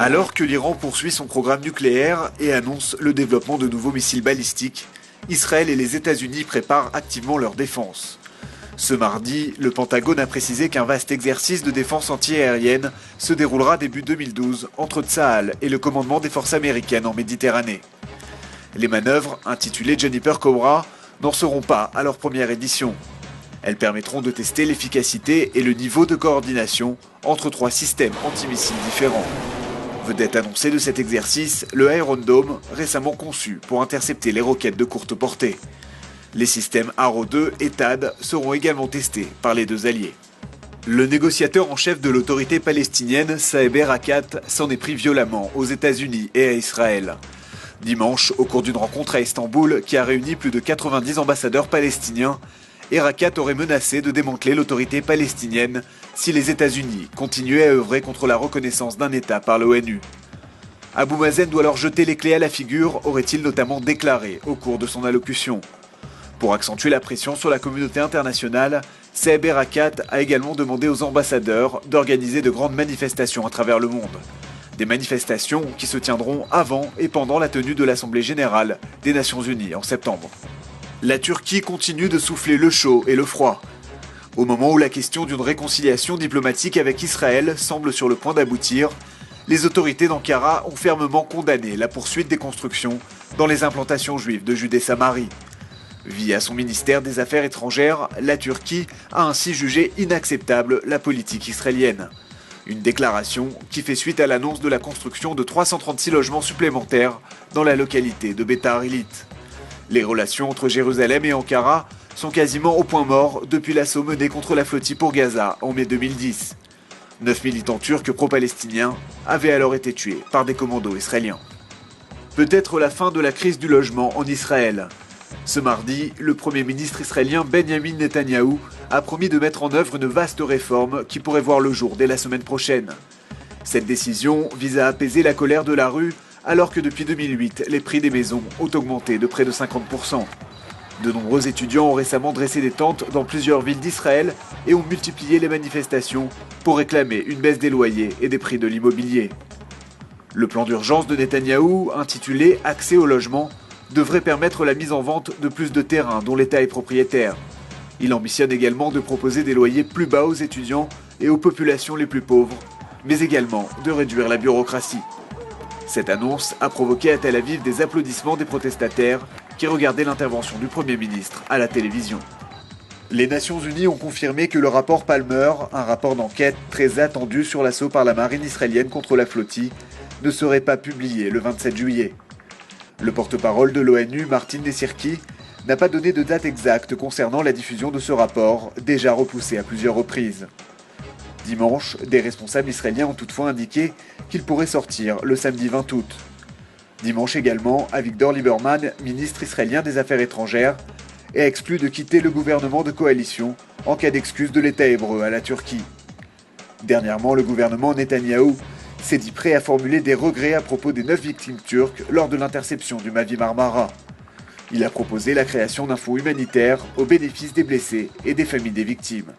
Alors que l'Iran poursuit son programme nucléaire et annonce le développement de nouveaux missiles balistiques, Israël et les États-Unis préparent activement leur défense. Ce mardi, le Pentagone a précisé qu'un vaste exercice de défense antiaérienne se déroulera début 2012 entre Tsahal et le commandement des forces américaines en Méditerranée. Les manœuvres, intitulées Juniper Cobra, n'en seront pas à leur première édition. Elles permettront de tester l'efficacité et le niveau de coordination entre 3 systèmes antimissiles différents. Vedette annoncée de cet exercice, le Iron Dome, récemment conçu pour intercepter les roquettes de courte portée. Les systèmes Arrow 2 et THAAD seront également testés par les deux alliés. Le négociateur en chef de l'autorité palestinienne, Saeb Erekat, s'en est pris violemment aux États-Unis et à Israël. Dimanche, au cours d'une rencontre à Istanbul qui a réuni plus de 90 ambassadeurs palestiniens, Erekat aurait menacé de démanteler l'autorité palestinienne si les États-Unis continuaient à œuvrer contre la reconnaissance d'un État par l'ONU. Abou Mazen doit leur jeter les clés à la figure, aurait-il notamment déclaré au cours de son allocution. Pour accentuer la pression sur la communauté internationale, Saeb Erekat a également demandé aux ambassadeurs d'organiser de grandes manifestations à travers le monde. Des manifestations qui se tiendront avant et pendant la tenue de l'Assemblée générale des Nations Unies en septembre. La Turquie continue de souffler le chaud et le froid. Au moment où la question d'une réconciliation diplomatique avec Israël semble sur le point d'aboutir, les autorités d'Ankara ont fermement condamné la poursuite des constructions dans les implantations juives de Judée-Samarie. Via son ministère des Affaires étrangères, la Turquie a ainsi jugé inacceptable la politique israélienne. Une déclaration qui fait suite à l'annonce de la construction de 336 logements supplémentaires dans la localité de Beitar Illit. Les relations entre Jérusalem et Ankara sont quasiment au point mort depuis l'assaut mené contre la flottille pour Gaza en mai 2010. 9 militants turcs pro-palestiniens avaient alors été tués par des commandos israéliens. Peut-être la fin de la crise du logement en Israël. Ce mardi, le Premier ministre israélien Benjamin Netanyahou a promis de mettre en œuvre une vaste réforme qui pourrait voir le jour dès la semaine prochaine. Cette décision vise à apaiser la colère de la rue alors que depuis 2008, les prix des maisons ont augmenté de près de 50%. De nombreux étudiants ont récemment dressé des tentes dans plusieurs villes d'Israël et ont multiplié les manifestations pour réclamer une baisse des loyers et des prix de l'immobilier. Le plan d'urgence de Netanyahou, intitulé « Accès au logement », devrait permettre la mise en vente de plus de terrains dont l'État est propriétaire. Il ambitionne également de proposer des loyers plus bas aux étudiants et aux populations les plus pauvres, mais également de réduire la bureaucratie. Cette annonce a provoqué à Tel Aviv des applaudissements des protestataires qui regardaient l'intervention du Premier ministre à la télévision. Les Nations Unies ont confirmé que le rapport Palmer, un rapport d'enquête très attendu sur l'assaut par la marine israélienne contre la flottille, ne serait pas publié le 27 juillet. Le porte-parole de l'ONU, Martin Nesirki, n'a pas donné de date exacte concernant la diffusion de ce rapport, déjà repoussé à plusieurs reprises. Dimanche, des responsables israéliens ont toutefois indiqué qu'il pourrait sortir le samedi 20 août. Dimanche également, Avigdor Lieberman, ministre israélien des Affaires étrangères, est exclu de quitter le gouvernement de coalition en cas d'excuse de l'État hébreu à la Turquie. Dernièrement, le gouvernement Netanyahou s'est dit prêt à formuler des regrets à propos des 9 victimes turques lors de l'interception du Mavi Marmara. Il a proposé la création d'un fonds humanitaire au bénéfice des blessés et des familles des victimes.